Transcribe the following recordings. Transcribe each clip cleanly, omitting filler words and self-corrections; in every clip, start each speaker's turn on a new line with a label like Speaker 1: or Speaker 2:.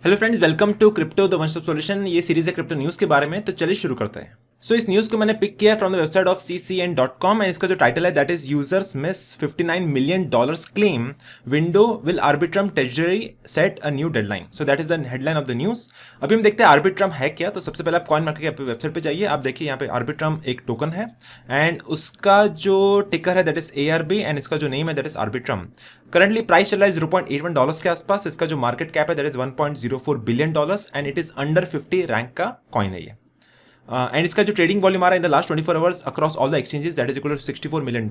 Speaker 1: Hello friends, welcome to crypto the one stop solution. ये सीरीज है क्रिप्टो न्यूज़ के बारे में, तो चलिए शुरू करते हैं। इस न्यूज़ को मैंने पिक किया from the website of ccn.com and इसका जो टाइटल है that is users miss $59 million claim, window will Arbitrum treasury set a new deadline. So that is the headline of the news. अभी हम देखते हैं आर्बिट्रम है क्या। तो सबसे पहले आप कॉइन मार्केट की वेबसाइट पे जाइए। आप देखिए यहाँ पे आर्बिट्रम एक टोकन है एंड उसका जो टिकर है दैट इज ARB एंड इसका जो नेम है that is Arbitrum. Currently price चल रहा है $0.81 के आसपास। इसका जो मार्केट कैप है that is $1.04 billion and it is under 50 rank का कॉइन है ये। एंड इसका जो ट्रेडिंग वॉल्यूम आ रहा है in the last 24 hours across all the exchanges that is equal to $64 million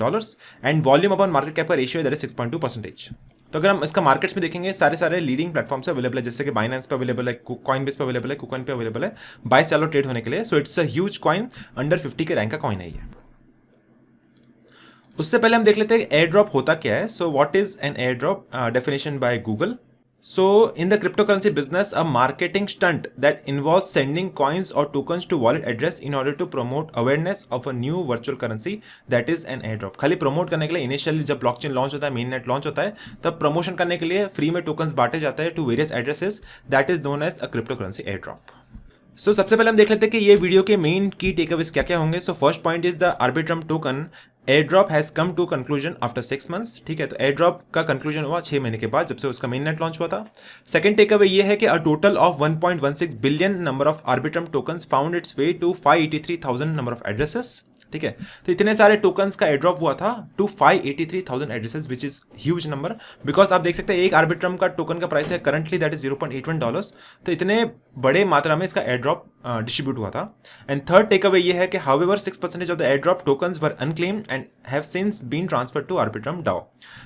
Speaker 1: and volume upon market cap का रेशियो दैट इज 6.2%। तो अगर हम इसका मार्केट्स में देखेंगे, सारे लीडिंग प्लेटफॉर्म से अवेलेबल है, जैसे कि बाइनेंस पे अवेलेबल है, कॉइनबेस पे अवेलेबल है, कुकॉइन पे अवेलेबल है, बाय सेल ट्रेड होने के लिए। So it's a huge coin, under 50 के रैंक का कॉइन है ये। उससे पहले हम देख लेते हैं एयर ड्रॉप होता क्या है। So what is an air drop? Definition by Google. So in the cryptocurrency business, a marketing stunt that involves sending coins or tokens to wallet address in order to promote awareness of a new virtual currency that is an airdrop। खाली promote करने के लिए initially जब blockchain launch होता है, main net launch होता है, तब प्रमोशन करने के लिए फ्री में टोकन्स बांटे जाते हैं to various addresses that is known as a cryptocurrency airdrop. सबसे पहले हम देख लेते हैं कि ये वीडियो के मेन की टेकअवेज क्या क्या होंगे। First point is the Arbitrum token airdrop has come to conclusion after 6 months. ठीक है, तो एयरड्रॉप का कंक्लूजन हुआ 6 महीने के बाद, जब से उसका मेन नेट लॉन्च हुआ था। सेकंड टेकअवे ये है कि a total of 1.16 billion number of Arbitrum tokens found its way to 583,000 number of addresses. ठीक है, तो इतने सारे टोकन्स का एयरड्रॉप हुआ था to 583,000 addresses which is huge number. Because आप देख सकते हैं एक आर्बिट्रम का टोकन का प्राइस है करंटली दैट इज $0.81। तो इतने बड़े मात्रा में इसका एयरड्रॉप डिस्ट्रीब्यूट हुआ था। एंड थर्ड टेकअवे ये है कि however 6% of the airdrop tokens were unclaimed and have since been transferred to Arbitrum DAO.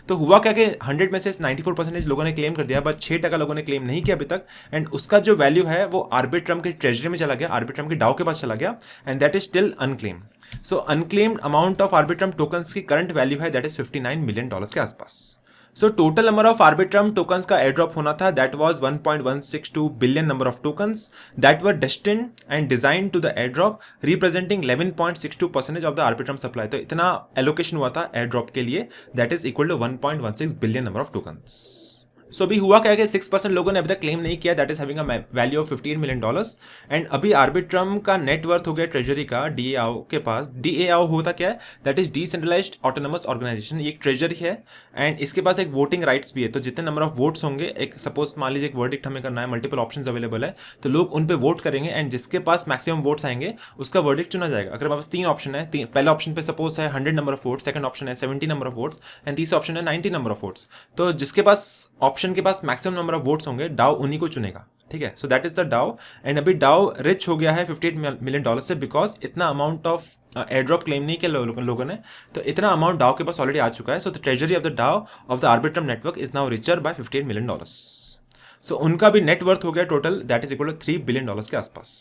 Speaker 1: तो हुआ क्या कि 100 में से 94% लोगों ने क्लेम कर दिया, बट 6% लोगों ने क्लेम नहीं किया अभी तक। एंड उसका जो वैल्यू है वो आर्बिट्रम के ट्रेजरी में चला गया, आर्बिट्रम के डाओ के पास चला गया, and that is still unclaimed. So unclaimed amount of Arbitrum tokens की करंट वैल्यू है दैट इज $59 मिलियन के आसपास। Total number of Arbitrum tokens का एयरड्रॉप होना था that was 1.162 billion number of tokens that were destined and designed to the airdrop, representing 11.62% of the Arbitrum supply. तो इतना allocation हुआ था एयरड्रॉप के लिए that is equal to 1.16 billion number of tokens. अभी हुआ क्या कि 6% लोगों ने अभी तक क्लेम नहीं किया, that is having a value of $58 million. And अभी आर्बिट्रम का नेटवर्थ हो गया ट्रेजरी का DAO के पास। DAO होता क्या है? That is decentralised autonomous organisation. ये एक ट्रेजरी है एंड इसके पास एक वोटिंग राइट्स भी है। तो जितने नंबर ऑफ वोट्स होंगे, एक सपोज मान लीजिए एक वर्डिक्ट हमें करना है, मल्टीपल ऑप्शंस अवेलेबल है, तो लोग उन पे वोट करेंगे एंड जिसके पास मैक्सिमम वोट्स आएंगे उसका वर्डिक्ट चुना जाएगा। अगर हमारे पास 3 ऑप्शन है, पहले ऑप्शन पे सपोज है 100 number of votes, second option है 70 नंबर ऑफ वोट्स एंड तीसरा ऑप्शन है 90 नंबर ऑफ वोट्स। तो जिसके पास ऑप्शन के पास मैक्सिमम नंबर ऑफ वोट्स होंगे, डाओ उन्हीं को चुनेगा। ठीक है, सो that is the Dow. And अभी डाओ रिच हो गया है $58 मिलियन से, बिकॉज इतना अमाउंट ऑफ एयरड्रॉप क्लेम नहीं किया लोगों ने, तो इतना अमाउंट डाओ के पास ऑलरेडी आ चुका है। So the treasury of the DAO of the Arbitrum network is now richer by $58 million. So उनका भी नेटवर्थ हो गया total that is equal to $3 billion के आसपास।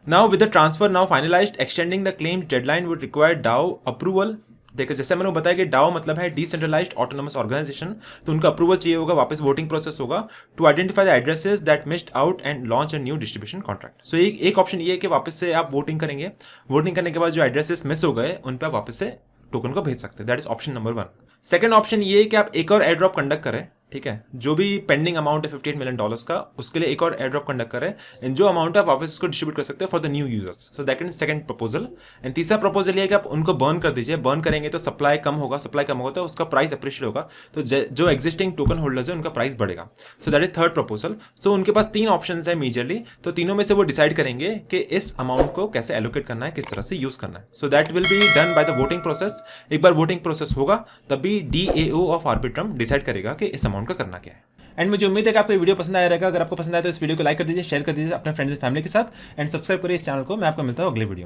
Speaker 1: Now with the transfer now finalized, extending the claim deadline would require DAO approval. देखो, जैसे मैंने बताया कि डाओ मतलब है डिसेंट्रलाइज्ड ऑटोनोमस ऑर्गेनाइजेशन, तो उनका अप्रूवल चाहिए होगा, वापस वोटिंग प्रोसेस होगा to identify the addresses that missed out and launch a new distribution contract. So एक ऑप्शन ये है कि वापस से आप वोटिंग करेंगे, वोटिंग करने के बाद जो एड्रेसेस मिस हो गए उन पर आप वापस से टोकन को भेज सकते हैं। That is option number 1। Second option ये है कि आप एक और एयरड्रॉप कंडक्ट करें। ठीक है, जो भी पेंडिंग अमाउंट है $58 मिलियन का, उसके लिए एक और एयरड्रॉप कंडक्ट करें एंड जो अमाउंट है आप वापस उसको डिस्ट्रीब्यूट कर सकते हैं for the new users. So that is second proposal. And तीसरा प्रपोजल ये है कि आप उनको बर्न कर दीजिए। बर्न करेंगे तो सप्लाई कम होगा, सप्लाई कम होगा तो उसका प्राइस अप्रिशिएट होगा, तो जो एग्जिस्टिंग टोकन होल्डर्स है उनका प्राइस बढ़ेगा। So that is third proposal. So उनके पास 3 ऑप्शन है मेजरली, तो तीनों में से वो डिसाइड करेंगे कि इस अमाउंट को कैसे एलोकेट करना है, किस तरह से यूज करना है। So that will be done by the voting process. एक बार वोटिंग प्रोसेस होगा तभी DAO ऑफ आर्बिट्रम डिसाइड करेगा कि इस अमाउंट का करना क्या है। एंड मुझे उम्मीद है कि आपको ये वीडियो पसंद आया रहेगा। अगर आपको पसंद आया तो इस वीडियो को लाइक कर दीजिए, शेयर कर दीजिए अपने फ्रेंड्स एंड फैमिली के साथ एंड सब्सक्राइब करिए इस चैनल को। मैं आपको मिलता हूँ अगले वीडियो में।